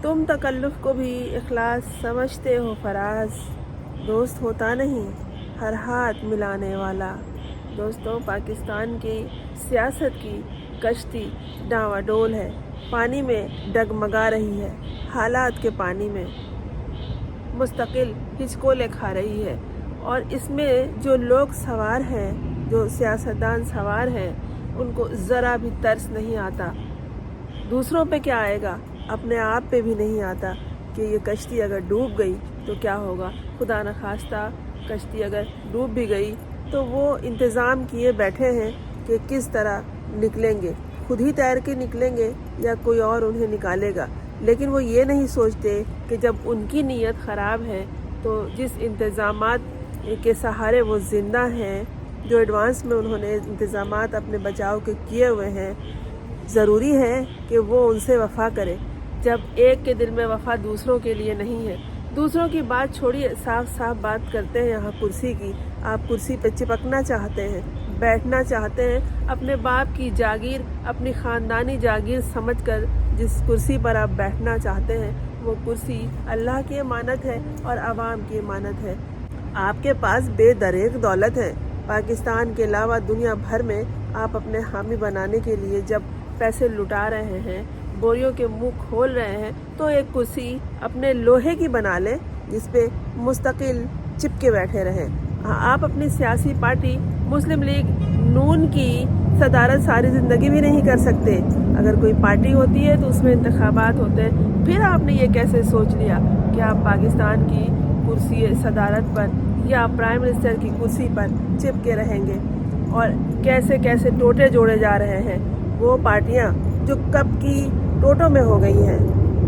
तुम तकल्लुफ़ को भी इखलास समझते हो फराज, दोस्त होता नहीं हर हाथ मिलाने वाला। दोस्तों, पाकिस्तान की सियासत की कश्ती डांवाडोल है, पानी में डगमगा रही है, हालात के पानी में मुस्तकिल हिचकोले खा रही है। और इसमें जो लोग सवार हैं, जो सियासतदान सवार हैं, उनको ज़रा भी तरस नहीं आता। दूसरों पे क्या आएगा, अपने आप पे भी नहीं आता कि ये कश्ती अगर डूब गई तो क्या होगा। खुदा न खास्ता कश्ती अगर डूब भी गई तो वो इंतज़ाम किए बैठे हैं कि किस तरह निकलेंगे, खुद ही तैर के निकलेंगे या कोई और उन्हें निकालेगा। लेकिन वो ये नहीं सोचते कि जब उनकी नीयत ख़राब है तो जिस इंतज़ामात के सहारे वो ज़िंदा हैं, जो एडवांस में उन्होंने इंतज़ामात अपने बचाव के किए हुए हैं, ज़रूरी है कि वो उनसे वफ़ा करे। जब एक के दिल में वफ़ा दूसरों के लिए नहीं है। दूसरों की बात छोड़िए, साफ साफ बात करते हैं यहाँ कुर्सी की। आप कुर्सी पे चिपकना चाहते हैं, बैठना चाहते हैं, अपने बाप की जागीर, अपनी ख़ानदानी जागीर समझकर जिस कुर्सी पर आप बैठना चाहते हैं, वो कुर्सी अल्लाह की अमानत है और आवाम की अमानत है। आपके पास बेदरेग दौलत है। पाकिस्तान के अलावा दुनिया भर में आप अपने हामी बनाने के लिए जब पैसे लुटा रहे हैं, बोरियों के मुंह खोल रहे हैं, तो एक कुर्सी अपने लोहे की बना लें जिस पे मुस्तकिल चिपके बैठे रहें। आप अपनी सियासी पार्टी मुस्लिम लीग नून की सदारत सारी ज़िंदगी भी नहीं कर सकते। अगर कोई पार्टी होती है तो उसमें इंतखाबात होते हैं। फिर आपने ये कैसे सोच लिया कि आप पाकिस्तान की कुर्सी सदारत पर या प्राइम मिनिस्टर की कुर्सी पर चिपके रहेंगे। और कैसे कैसे टोटे जोड़े जा रहे हैं। वो पार्टियां जो कब की टोटों में हो गई हैं,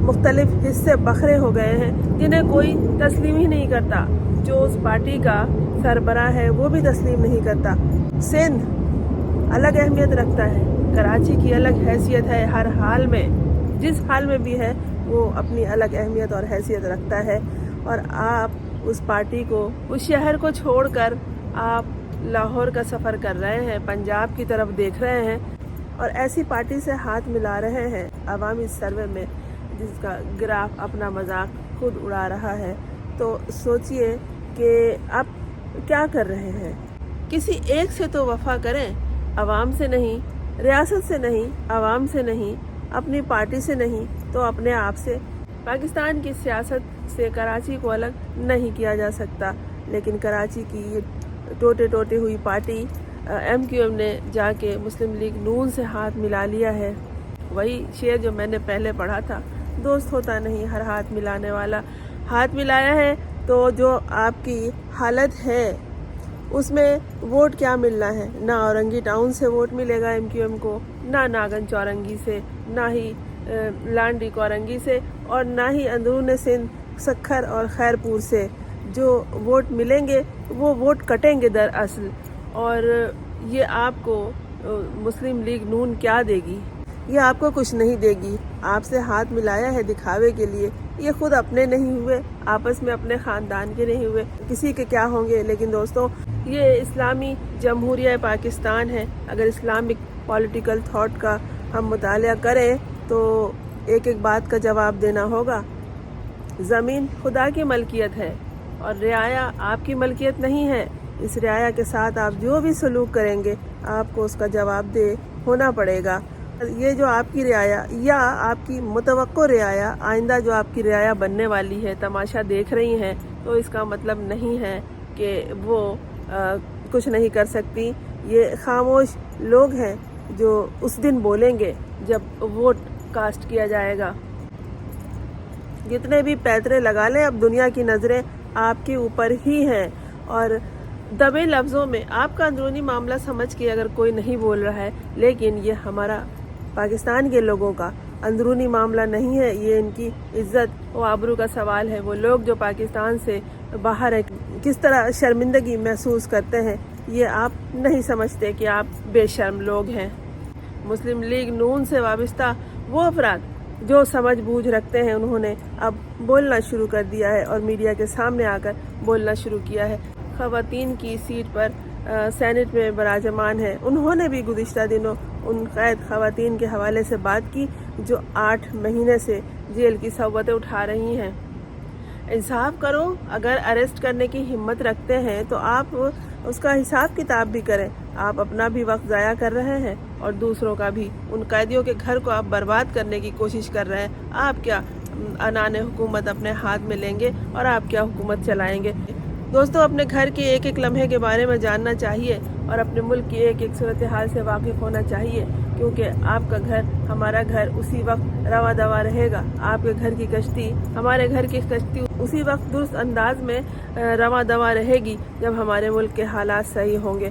मुख्तलिफ हिस्से बखरे हो गए हैं, जिन्हें कोई तस्लीम ही नहीं करता। जो उस पार्टी का सरबराह है वो भी तस्लीम नहीं करता। सिंध अलग अहमियत रखता है, कराची की अलग हैसियत है। हर हाल में, जिस हाल में भी है, वो अपनी अलग अहमियत और हैसियत रखता है। और आप उस पार्टी को, उस शहर को छोड़कर आप लाहौर का सफ़र कर रहे हैं, पंजाब की तरफ देख रहे हैं और ऐसी पार्टी से हाथ मिला रहे हैं अवामी सर्वे में जिसका ग्राफ अपना मजाक खुद उड़ा रहा है। तो सोचिए कि आप क्या कर रहे हैं। किसी एक से तो वफ़ा करें, अवाम से नहीं, रियासत से नहीं, अवाम से नहीं, अपनी पार्टी से नहीं तो अपने आप से। पाकिस्तान की सियासत से कराची को अलग नहीं किया जा सकता, लेकिन कराची की ये टोटे टोटे हुई पार्टी MQM ने जाके मुस्लिम लीग नून से हाथ मिला लिया है। वही शेर जो मैंने पहले पढ़ा था, दोस्त होता नहीं हर हाथ मिलाने वाला। हाथ मिलाया है तो जो आपकी हालत है उसमें वोट क्या मिलना है। ना औरंगी टाउन से वोट मिलेगा MQM को, ना नागन चौरंगी से, ना ही लांडी कोरंगी से और ना ही अंदरून सिंध सखर और खैरपुर से। जो वोट मिलेंगे वो वोट कटेंगे दरअसल। और ये आपको मुस्लिम लीग नून क्या देगी? ये आपको कुछ नहीं देगी। आपसे हाथ मिलाया है दिखावे के लिए। ये खुद अपने नहीं हुए, आपस में अपने ख़ानदान के नहीं हुए, किसी के क्या होंगे। लेकिन दोस्तों, ये इस्लामी जमहूरिया पाकिस्तान है। अगर इस्लामिक पॉलिटिकल थॉट का हम मुतालिया करें तो एक एक बात का जवाब देना होगा। ज़मीन खुदा की मलकियत है और रियाया आपकी मलकियत नहीं है। इस रियाया के साथ आप जो भी सलूक करेंगे आपको उसका जवाबदेह होना पड़ेगा। ये जो आपकी रियाया या आपकी मुतवक्को रियाया, आइंदा जो आपकी रियाया बनने वाली है, तमाशा देख रही हैं, तो इसका मतलब नहीं है कि वो कुछ नहीं कर सकती। ये खामोश लोग हैं जो उस दिन बोलेंगे जब वोट कास्ट किया जाएगा। जितने भी पैतरे लगा लें, अब दुनिया की नज़रें आपके ऊपर ही हैं। और दबे लफ्ज़ों में आपका अंदरूनी मामला समझ के अगर कोई नहीं बोल रहा है, लेकिन ये हमारा पाकिस्तान के लोगों का अंदरूनी मामला नहीं है। ये इनकी इज्जत व आबरू का सवाल है। वो लोग जो पाकिस्तान से बाहर है, किस तरह शर्मिंदगी महसूस करते हैं, ये आप नहीं समझते कि आप बेशर्म लोग हैं। मुस्लिम लीग नून से वाबस्ता वो अफराद जो समझ बूझ रखते हैं, उन्होंने अब बोलना शुरू कर दिया है और मीडिया के सामने आकर बोलना शुरू किया है। ख़वातीन की सीट पर सेनेट में बराजमान है, उन्होंने भी गुज़िश्ता दिनों उन कैद ख़वातीन के हवाले से बात की جو 8 مہینے سے جیل کی صحبتیں اٹھا رہی ہیں۔ انصاف کرو، اگر اریسٹ کرنے کی ہمت رکھتے ہیں تو آپ اس کا حساب کتاب بھی کریں۔ آپ اپنا بھی وقت ضائع کر رہے ہیں اور دوسروں کا بھی۔ ان قیدیوں کے گھر کو آپ برباد کرنے کی کوشش کر رہے ہیں۔ آپ کیا عنان حکومت اپنے ہاتھ میں لیں گے اور آپ کیا حکومت چلائیں گے؟ دوستو، اپنے گھر کے ایک ایک لمحے کے بارے میں جاننا چاہیے اور اپنے ملک کی ایک ایک صورتحال سے واقف ہونا چاہیے، کیونکہ آپ کا گھر ہمارا گھر اسی وقت رواں دواں رہے گا۔ آپ کے گھر کی کشتی ہمارے گھر کی کشتی اسی وقت درست انداز میں رواں دواں رہے گی جب ہمارے ملک کے حالات صحیح ہوں گے۔